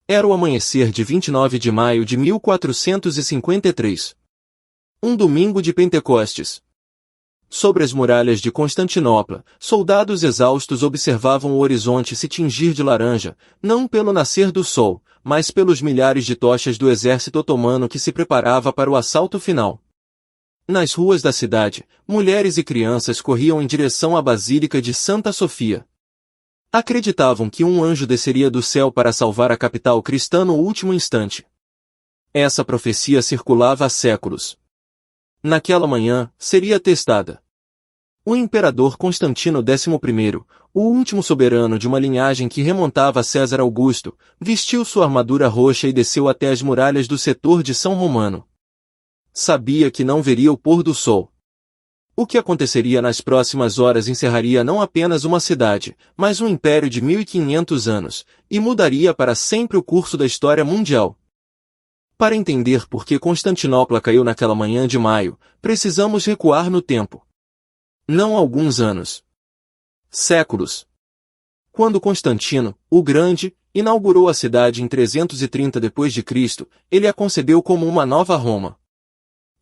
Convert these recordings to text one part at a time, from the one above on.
Era o amanhecer de 29 de maio de 1453. Um domingo de Pentecostes. Sobre as muralhas de Constantinopla, soldados exaustos observavam o horizonte se tingir de laranja, não pelo nascer do sol, mas pelos milhares de tochas do exército otomano que se preparava para o assalto final. Nas ruas da cidade, mulheres e crianças corriam em direção à Basílica de Santa Sofia. Acreditavam que um anjo desceria do céu para salvar a capital cristã no último instante. Essa profecia circulava há séculos. Naquela manhã, seria testada. O imperador Constantino XI, o último soberano de uma linhagem que remontava a César Augusto, vestiu sua armadura roxa e desceu até as muralhas do setor de São Romano. Sabia que não veria o pôr do sol. O que aconteceria nas próximas horas encerraria não apenas uma cidade, mas um império de 1500 anos, e mudaria para sempre o curso da história mundial. Para entender por que Constantinopla caiu naquela manhã de maio, precisamos recuar no tempo. Não alguns anos. Séculos. Quando Constantino, o Grande, inaugurou a cidade em 330 d.C., ele a concebeu como uma nova Roma.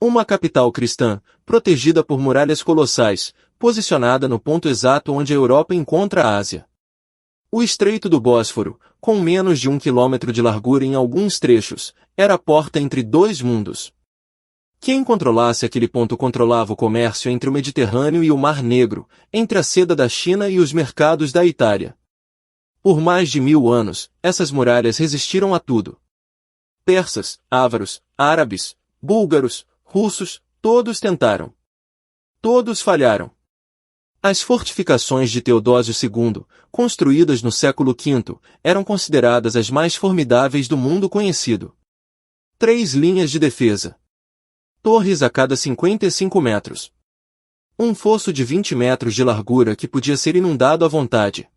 Uma capital cristã, protegida por muralhas colossais, posicionada no ponto exato onde a Europa encontra a Ásia. O Estreito do Bósforo, com menos de 1 quilômetro de largura em alguns trechos, era a porta entre dois mundos. Quem controlasse aquele ponto controlava o comércio entre o Mediterrâneo e o Mar Negro, entre a seda da China e os mercados da Itália. Por mais de 1000 anos, essas muralhas resistiram a tudo. Persas, ávaros, árabes, búlgaros, russos, todos tentaram. Todos falharam. As fortificações de Teodósio II, construídas no século V, eram consideradas as mais formidáveis do mundo conhecido. 3 linhas de defesa. Torres a cada 55 metros. Um fosso de 20 metros de largura que podia ser inundado à vontade.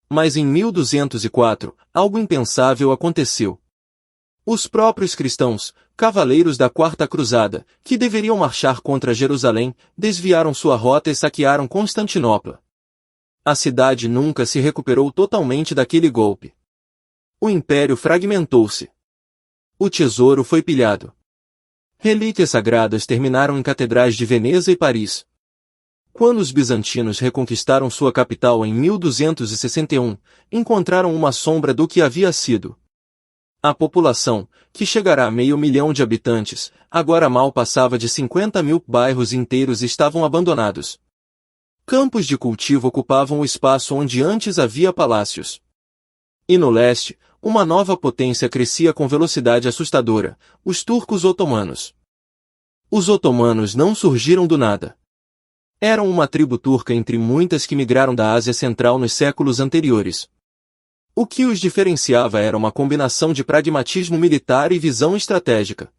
Mas em 1204, algo impensável aconteceu. Os próprios cristãos, cavaleiros da Quarta Cruzada, que deveriam marchar contra Jerusalém, desviaram sua rota e saquearam Constantinopla. A cidade nunca se recuperou totalmente daquele golpe. O império fragmentou-se. O tesouro foi pilhado. Relíquias sagradas terminaram em catedrais de Veneza e Paris. Quando os bizantinos reconquistaram sua capital em 1261, encontraram uma sombra do que havia sido. A população, que chegará a 500 mil de habitantes, agora mal passava de 50.000 bairros inteiros estavam abandonados. Campos de cultivo ocupavam o espaço onde antes havia palácios. E no leste, uma nova potência crescia com velocidade assustadora, os turcos otomanos. Os otomanos não surgiram do nada. Eram uma tribo turca entre muitas que migraram da Ásia Central nos séculos anteriores. O que os diferenciava era uma combinação de pragmatismo militar e visão estratégica.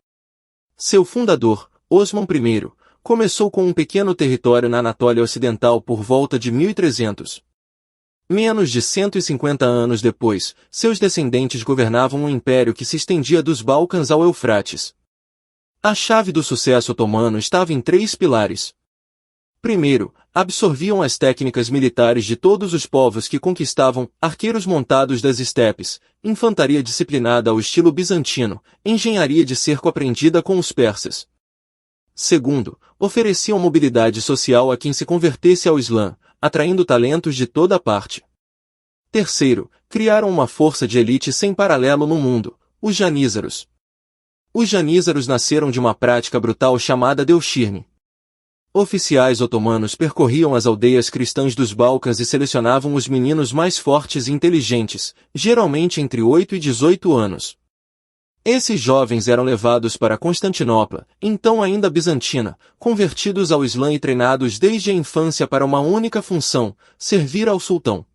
Seu fundador, Osman I, começou com um pequeno território na Anatólia Ocidental por volta de 1300. Menos de 150 anos depois, seus descendentes governavam um império que se estendia dos Balcãs ao Eufrates. A chave do sucesso otomano estava em 3 pilares. Primeiro, absorviam as técnicas militares de todos os povos que conquistavam, arqueiros montados das estepes, infantaria disciplinada ao estilo bizantino, engenharia de cerco aprendida com os persas. Segundo, ofereciam mobilidade social a quem se convertesse ao Islã, atraindo talentos de toda parte. Terceiro, criaram uma força de elite sem paralelo no mundo, os janízaros. Os janízaros nasceram de uma prática brutal chamada deuxirme. Oficiais otomanos percorriam as aldeias cristãs dos Balcãs e selecionavam os meninos mais fortes e inteligentes, geralmente entre 8 e 18 anos. Esses jovens eram levados para Constantinopla, então ainda bizantina, convertidos ao Islã e treinados desde a infância para uma única função, servir ao sultão.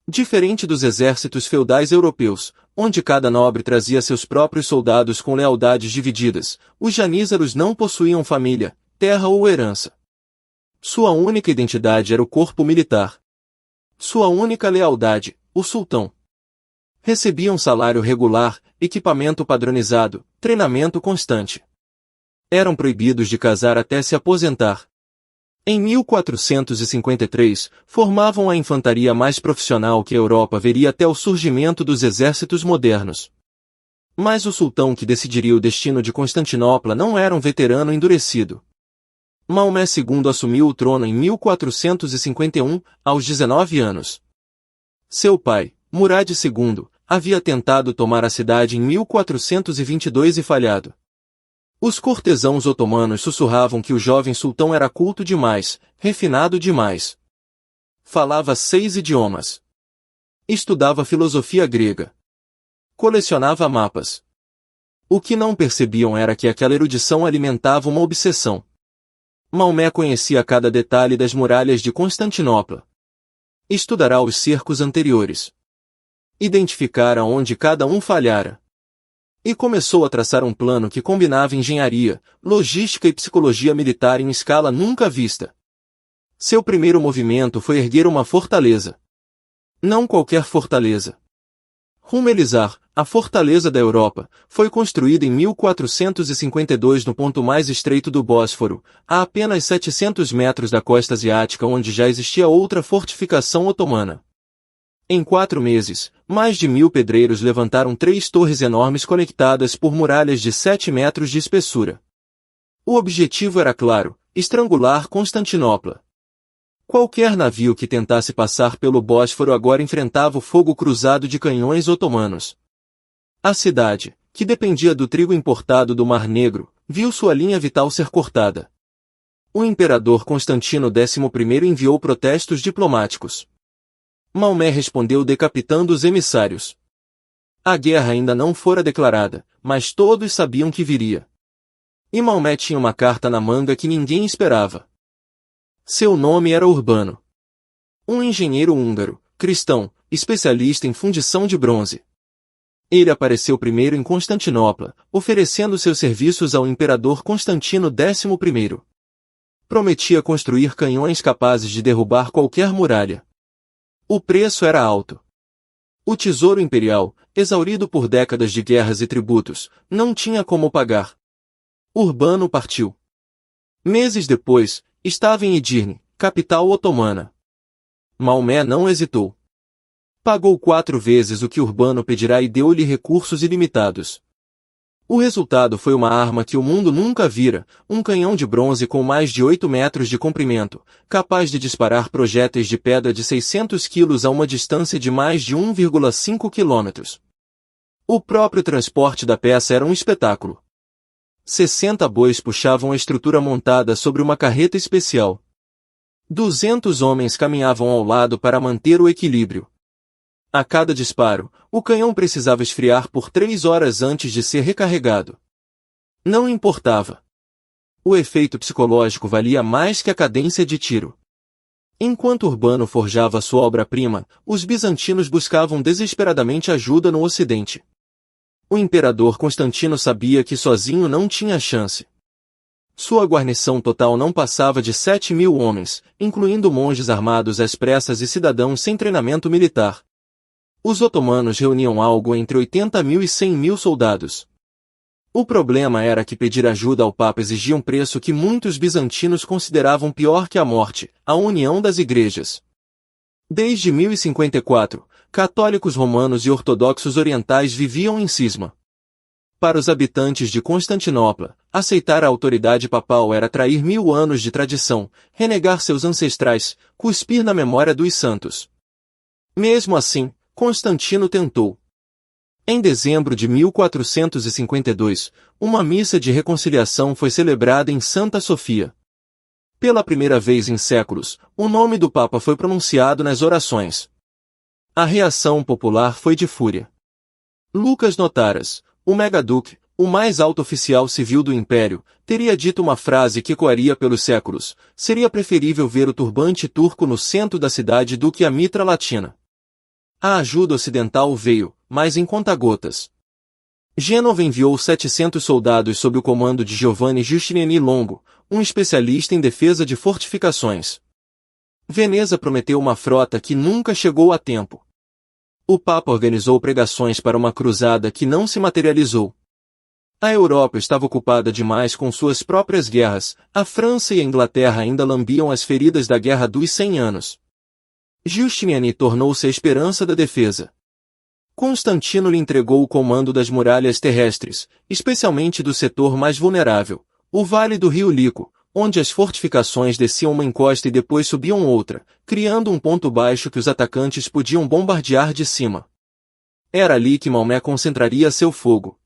Diferente dos exércitos feudais europeus, onde cada nobre trazia seus próprios soldados com lealdades divididas, os janízaros não possuíam família, terra ou herança. Sua única identidade era o corpo militar. Sua única lealdade, o sultão. Recebiam salário regular, equipamento padronizado, treinamento constante. Eram proibidos de casar até se aposentar. Em 1453, formavam a infantaria mais profissional que a Europa veria até o surgimento dos exércitos modernos. Mas o sultão que decidiria o destino de Constantinopla não era um veterano endurecido. Maomé II assumiu o trono em 1451, aos 19 anos. Seu pai, Murad II, havia tentado tomar a cidade em 1422 e falhado. Os cortesãos otomanos sussurravam que o jovem sultão era culto demais, refinado demais. Falava 6 idiomas. Estudava filosofia grega. Colecionava mapas. O que não percebiam era que aquela erudição alimentava uma obsessão. Maomé conhecia cada detalhe das muralhas de Constantinopla. Estudará os cercos anteriores. Identificara onde cada um falhara. E começou a traçar um plano que combinava engenharia, logística e psicologia militar em escala nunca vista. Seu primeiro movimento foi erguer uma fortaleza. Não qualquer fortaleza. Rumelizar, a fortaleza da Europa, foi construída em 1452 no ponto mais estreito do Bósforo, a apenas 700 metros da costa asiática onde já existia outra fortificação otomana. Em 4 meses, mais de 1000 pedreiros levantaram 3 torres enormes conectadas por muralhas de 7 metros de espessura. O objetivo era claro: estrangular Constantinopla. Qualquer navio que tentasse passar pelo Bósforo agora enfrentava o fogo cruzado de canhões otomanos. A cidade, que dependia do trigo importado do Mar Negro, viu sua linha vital ser cortada. O imperador Constantino XI enviou protestos diplomáticos. Maomé respondeu decapitando os emissários. A guerra ainda não fora declarada, mas todos sabiam que viria. E Maomé tinha uma carta na manga que ninguém esperava. Seu nome era Urbano. Um engenheiro húngaro, cristão, especialista em fundição de bronze. Ele apareceu primeiro em Constantinopla, oferecendo seus serviços ao imperador Constantino XI. Prometia construir canhões capazes de derrubar qualquer muralha. O preço era alto. O tesouro imperial, exaurido por décadas de guerras e tributos, não tinha como pagar. Urbano partiu. Meses depois, estava em Edirne, capital otomana. Maomé não hesitou. Pagou 4 vezes o que Urbano pedirá e deu-lhe recursos ilimitados. O resultado foi uma arma que o mundo nunca vira, um canhão de bronze com mais de 8 metros de comprimento, capaz de disparar projéteis de pedra de 600 quilos a uma distância de mais de 1,5 quilômetros. O próprio transporte da peça era um espetáculo. 60 bois puxavam a estrutura montada sobre uma carreta especial. 200 homens caminhavam ao lado para manter o equilíbrio. A cada disparo, o canhão precisava esfriar por 3 horas antes de ser recarregado. Não importava. O efeito psicológico valia mais que a cadência de tiro. Enquanto Urbano forjava sua obra-prima, os bizantinos buscavam desesperadamente ajuda no Ocidente. O imperador Constantino sabia que sozinho não tinha chance. Sua guarnição total não passava de 7.000 homens, incluindo monges armados às pressas e cidadãos sem treinamento militar. Os otomanos reuniam algo entre 80.000 e 100.000 soldados. O problema era que pedir ajuda ao Papa exigia um preço que muitos bizantinos consideravam pior que a morte: a união das igrejas. Desde 1054, católicos romanos e ortodoxos orientais viviam em cisma. Para os habitantes de Constantinopla, aceitar a autoridade papal era trair 1000 anos de tradição, renegar seus ancestrais, cuspir na memória dos santos. Mesmo assim, Constantino tentou. Em dezembro de 1452, uma missa de reconciliação foi celebrada em Santa Sofia. Pela primeira vez em séculos, o nome do Papa foi pronunciado nas orações. A reação popular foi de fúria. Lucas Notaras, o megaduque, o mais alto oficial civil do império, teria dito uma frase que ecoaria pelos séculos: seria preferível ver o turbante turco no centro da cidade do que a mitra latina. A ajuda ocidental veio, mas em conta-gotas. Gênova enviou 700 soldados sob o comando de Giovanni Giustiniani Longo, um especialista em defesa de fortificações. Veneza prometeu uma frota que nunca chegou a tempo. O Papa organizou pregações para uma cruzada que não se materializou. A Europa estava ocupada demais com suas próprias guerras, a França e a Inglaterra ainda lambiam as feridas da Guerra dos 100 Anos. Giustiniani tornou-se a esperança da defesa. Constantino lhe entregou o comando das muralhas terrestres, especialmente do setor mais vulnerável, o vale do rio Lico, onde as fortificações desciam uma encosta e depois subiam outra, criando um ponto baixo que os atacantes podiam bombardear de cima. Era ali que Maomé concentraria seu fogo.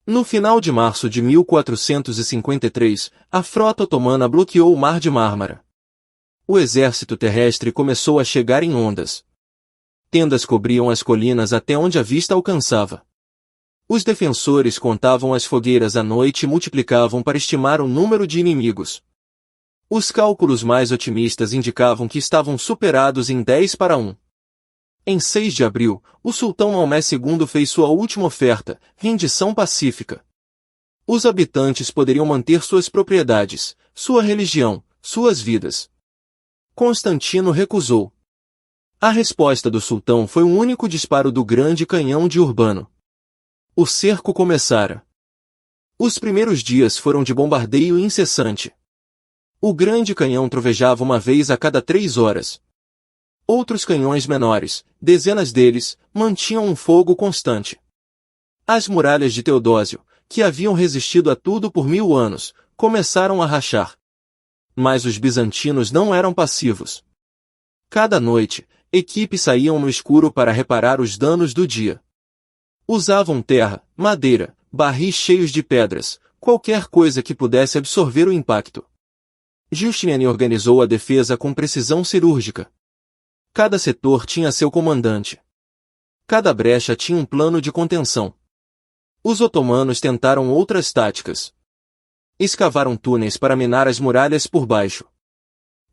No final de março de 1453, a frota otomana bloqueou o Mar de Mármara. O exército terrestre começou a chegar em ondas. Tendas cobriam as colinas até onde a vista alcançava. Os defensores contavam as fogueiras à noite e multiplicavam para estimar o número de inimigos. Os cálculos mais otimistas indicavam que estavam superados em 10-1. Em 6 de abril, o sultão Maomé II fez sua última oferta, rendição pacífica. Os habitantes poderiam manter suas propriedades, sua religião, suas vidas. Constantino recusou. A resposta do sultão foi um único disparo do grande canhão de Urbano. O cerco começara. Os primeiros dias foram de bombardeio incessante. O grande canhão trovejava uma vez a cada 3 horas. Outros canhões menores, dezenas deles, mantinham um fogo constante. As muralhas de Teodósio, que haviam resistido a tudo por 1000 anos, começaram a rachar. Mas os bizantinos não eram passivos. Cada noite, equipes saíam no escuro para reparar os danos do dia. Usavam terra, madeira, barris cheios de pedras, qualquer coisa que pudesse absorver o impacto. Giustiniani organizou a defesa com precisão cirúrgica. Cada setor tinha seu comandante. Cada brecha tinha um plano de contenção. Os otomanos tentaram outras táticas. Escavaram túneis para minar as muralhas por baixo.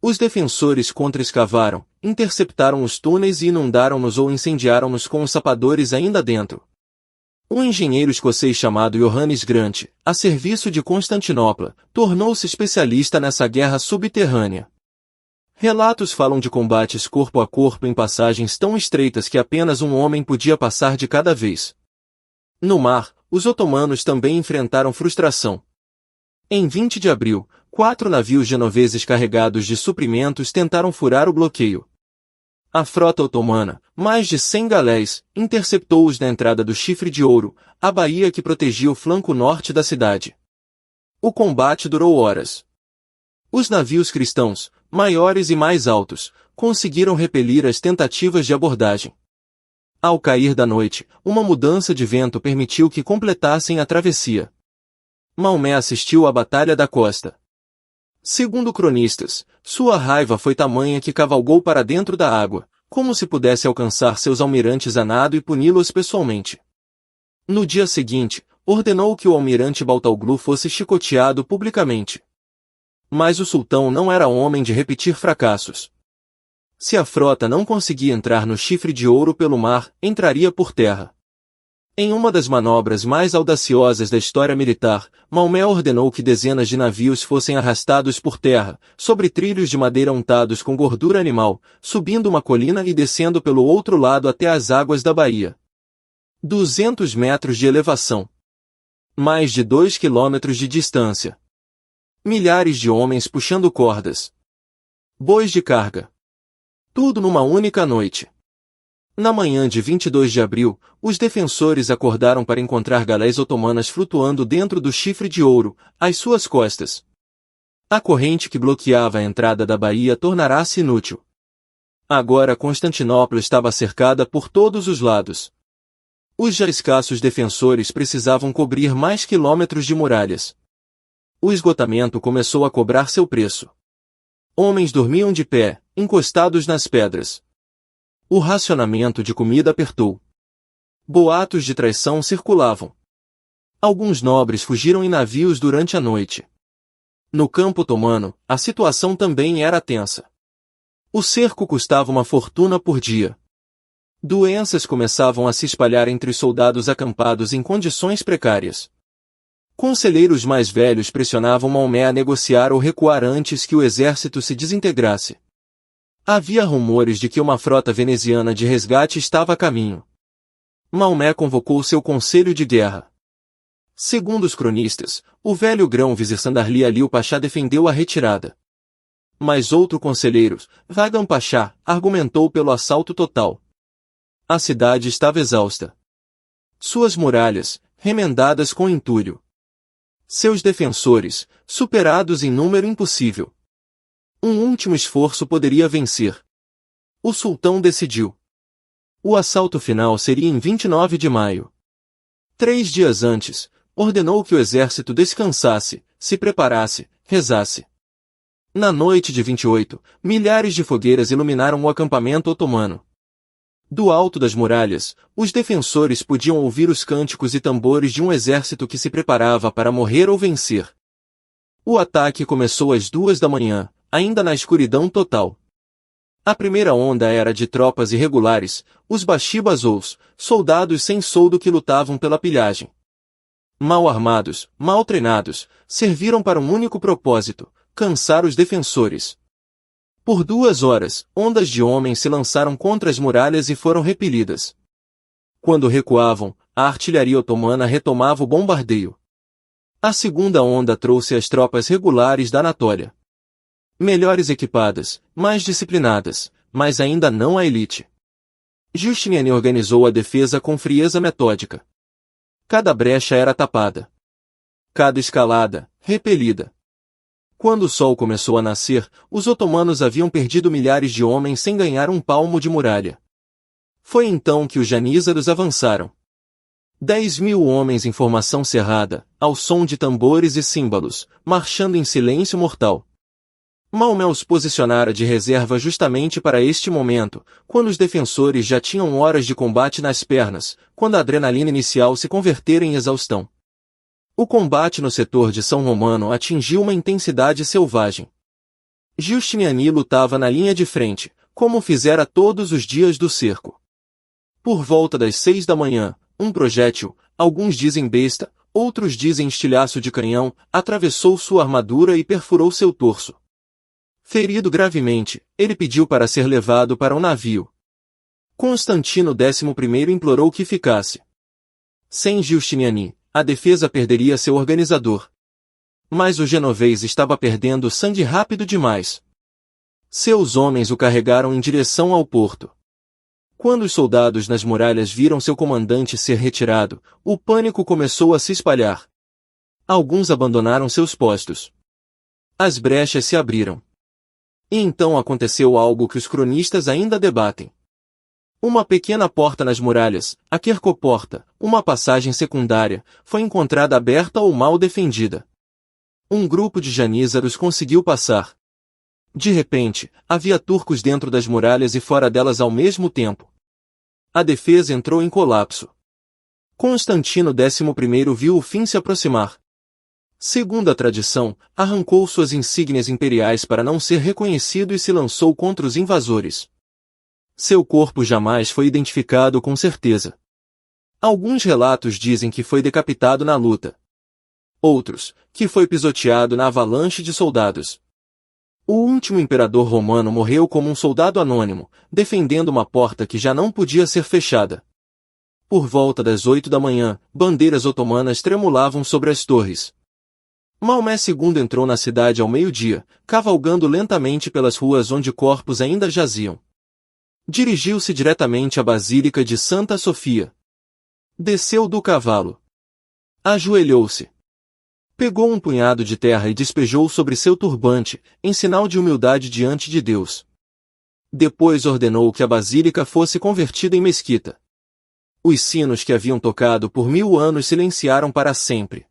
Os defensores contra-escavaram, interceptaram os túneis e inundaram-nos ou incendiaram-nos com os sapadores ainda dentro. Um engenheiro escocês chamado Johannes Grant, a serviço de Constantinopla, tornou-se especialista nessa guerra subterrânea. Relatos falam de combates corpo a corpo em passagens tão estreitas que apenas um homem podia passar de cada vez. No mar, os otomanos também enfrentaram frustração. Em 20 de abril, 4 navios genoveses carregados de suprimentos tentaram furar o bloqueio. A frota otomana, mais de 100 galéis, interceptou-os na entrada do Chifre de Ouro, a baía que protegia o flanco norte da cidade. O combate durou horas. Os navios cristãos, maiores e mais altos, conseguiram repelir as tentativas de abordagem. Ao cair da noite, uma mudança de vento permitiu que completassem a travessia. Maomé assistiu à Batalha da Costa. Segundo cronistas, sua raiva foi tamanha que cavalgou para dentro da água, como se pudesse alcançar seus almirantes a nado e puni-los pessoalmente. No dia seguinte, ordenou que o almirante Baltauglu fosse chicoteado publicamente. Mas o sultão não era homem de repetir fracassos. Se a frota não conseguia entrar no Chifre de Ouro pelo mar, entraria por terra. Em uma das manobras mais audaciosas da história militar, Maomé ordenou que dezenas de navios fossem arrastados por terra, sobre trilhos de madeira untados com gordura animal, subindo uma colina e descendo pelo outro lado até as águas da baía. 200 metros de elevação. Mais de 2 quilômetros de distância. Milhares de homens puxando cordas. Bois de carga. Tudo numa única noite. Na manhã de 22 de abril, os defensores acordaram para encontrar galés otomanas flutuando dentro do Chifre de Ouro, às suas costas. A corrente que bloqueava a entrada da baía tornará-se inútil. Agora Constantinopla estava cercada por todos os lados. Os já escassos defensores precisavam cobrir mais quilômetros de muralhas. O esgotamento começou a cobrar seu preço. Homens dormiam de pé, encostados nas pedras. O racionamento de comida apertou. Boatos de traição circulavam. Alguns nobres fugiram em navios durante a noite. No campo otomano, a situação também era tensa. O cerco custava uma fortuna por dia. Doenças começavam a se espalhar entre os soldados acampados em condições precárias. Conselheiros mais velhos pressionavam Maomé a negociar ou recuar antes que o exército se desintegrasse. Havia rumores de que uma frota veneziana de resgate estava a caminho. Maomé convocou seu conselho de guerra. Segundo os cronistas, o velho grão-vizir Sandarli Ali Pachá defendeu a retirada. Mas outro conselheiro, Vagan Pachá, argumentou pelo assalto total. A cidade estava exausta. Suas muralhas, remendadas com entulho. Seus defensores, superados em número impossível. Um último esforço poderia vencer. O sultão decidiu. O assalto final seria em 29 de maio. 3 dias antes, ordenou que o exército descansasse, se preparasse, rezasse. Na noite de 28, milhares de fogueiras iluminaram o acampamento otomano. Do alto das muralhas, os defensores podiam ouvir os cânticos e tambores de um exército que se preparava para morrer ou vencer. O ataque começou às 2 da manhã, ainda na escuridão total. A primeira onda era de tropas irregulares, os bashibazous, soldados sem soldo que lutavam pela pilhagem. Mal armados, mal treinados, serviram para um único propósito: cansar os defensores. Por 2 horas, ondas de homens se lançaram contra as muralhas e foram repelidas. Quando recuavam, a artilharia otomana retomava o bombardeio. A segunda onda trouxe as tropas regulares da Anatólia. Melhores equipadas, mais disciplinadas, mas ainda não a elite. Justiniani organizou a defesa com frieza metódica. Cada brecha era tapada. Cada escalada, repelida. Quando o sol começou a nascer, os otomanos haviam perdido milhares de homens sem ganhar um palmo de muralha. Foi então que os janízaros avançaram. 10.000 homens em formação cerrada, ao som de tambores e símbolos, marchando em silêncio mortal. Maomé os posicionara de reserva justamente para este momento, quando os defensores já tinham horas de combate nas pernas, quando a adrenalina inicial se convertera em exaustão. O combate no setor de São Romano atingiu uma intensidade selvagem. Justiniani lutava na linha de frente, como fizera todos os dias do cerco. Por volta das 6 da manhã, um projétil, alguns dizem besta, outros dizem estilhaço de canhão, atravessou sua armadura e perfurou seu torso. Ferido gravemente, ele pediu para ser levado para um navio. Constantino XI implorou que ficasse. Sem Justiniani, a defesa perderia seu organizador. Mas o genovês estava perdendo sangue rápido demais. Seus homens o carregaram em direção ao porto. Quando os soldados nas muralhas viram seu comandante ser retirado, o pânico começou a se espalhar. Alguns abandonaram seus postos. As brechas se abriram. E então aconteceu algo que os cronistas ainda debatem. Uma pequena porta nas muralhas, a Quercoporta, uma passagem secundária, foi encontrada aberta ou mal defendida. Um grupo de janízaros conseguiu passar. De repente, havia turcos dentro das muralhas e fora delas ao mesmo tempo. A defesa entrou em colapso. Constantino XI viu o fim se aproximar. Segundo a tradição, arrancou suas insígnias imperiais para não ser reconhecido e se lançou contra os invasores. Seu corpo jamais foi identificado com certeza. Alguns relatos dizem que foi decapitado na luta. Outros, que foi pisoteado na avalanche de soldados. O último imperador romano morreu como um soldado anônimo, defendendo uma porta que já não podia ser fechada. Por volta das 8 da manhã, bandeiras otomanas tremulavam sobre as torres. Maomé II entrou na cidade ao meio-dia, cavalgando lentamente pelas ruas onde corpos ainda jaziam. Dirigiu-se diretamente à Basílica de Santa Sofia. Desceu do cavalo. Ajoelhou-se. Pegou um punhado de terra e despejou sobre seu turbante, em sinal de humildade diante de Deus. Depois ordenou que a basílica fosse convertida em mesquita. Os sinos que haviam tocado por 1000 anos silenciaram para sempre.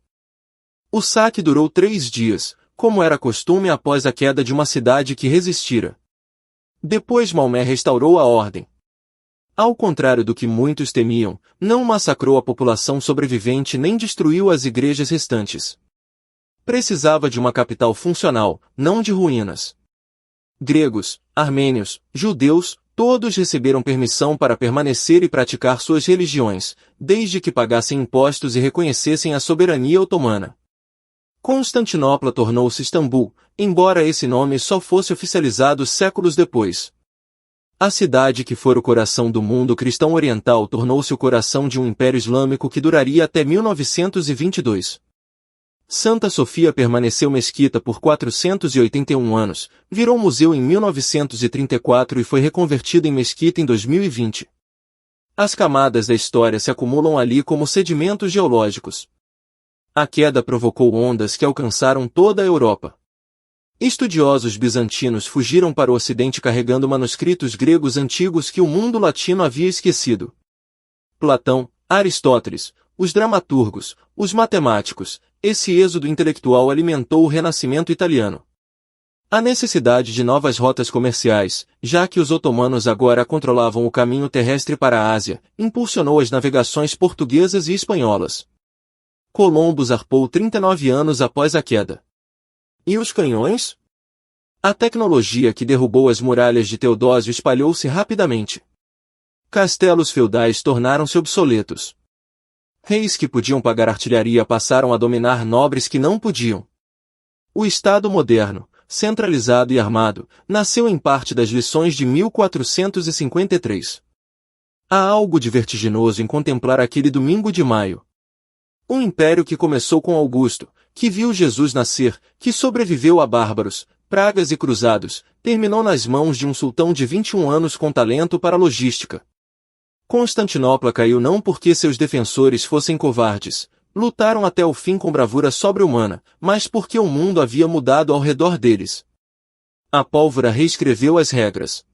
O saque durou 3 dias, como era costume após a queda de uma cidade que resistira. Depois Maomé restaurou a ordem. Ao contrário do que muitos temiam, não massacrou a população sobrevivente nem destruiu as igrejas restantes. Precisava de uma capital funcional, não de ruínas. Gregos, armênios, judeus, todos receberam permissão para permanecer e praticar suas religiões, desde que pagassem impostos e reconhecessem a soberania otomana. Constantinopla tornou-se Istambul, embora esse nome só fosse oficializado séculos depois. A cidade que fora o coração do mundo cristão oriental tornou-se o coração de um império islâmico que duraria até 1922. Santa Sofia permaneceu mesquita por 481 anos, virou museu em 1934 e foi reconvertida em mesquita em 2020. As camadas da história se acumulam ali como sedimentos geológicos. A queda provocou ondas que alcançaram toda a Europa. Estudiosos bizantinos fugiram para o Ocidente carregando manuscritos gregos antigos que o mundo latino havia esquecido. Platão, Aristóteles, os dramaturgos, os matemáticos, esse êxodo intelectual alimentou o Renascimento italiano. A necessidade de novas rotas comerciais, já que os otomanos agora controlavam o caminho terrestre para a Ásia, impulsionou as navegações portuguesas e espanholas. Colombo zarpou 39 anos após a queda. E os canhões? A tecnologia que derrubou as muralhas de Teodósio espalhou-se rapidamente. Castelos feudais tornaram-se obsoletos. Reis que podiam pagar artilharia passaram a dominar nobres que não podiam. O Estado moderno, centralizado e armado, nasceu em parte das lições de 1453. Há algo de vertiginoso em contemplar aquele domingo de maio. Um império que começou com Augusto, que viu Jesus nascer, que sobreviveu a bárbaros, pragas e cruzados, terminou nas mãos de um sultão de 21 anos com talento para a logística. Constantinopla caiu não porque seus defensores fossem covardes, lutaram até o fim com bravura sobre-humana, mas porque o mundo havia mudado ao redor deles. A pólvora reescreveu as regras.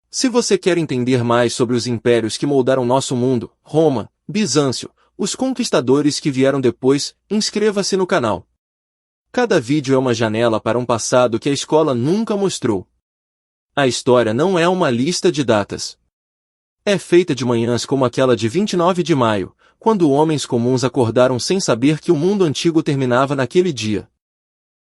Se você quer entender mais sobre os impérios que moldaram nosso mundo, Roma, Bizâncio, os conquistadores que vieram depois, inscreva-se no canal. Cada vídeo é uma janela para um passado que a escola nunca mostrou. A história não é uma lista de datas. É feita de manhãs como aquela de 29 de maio, quando homens comuns acordaram sem saber que o mundo antigo terminava naquele dia.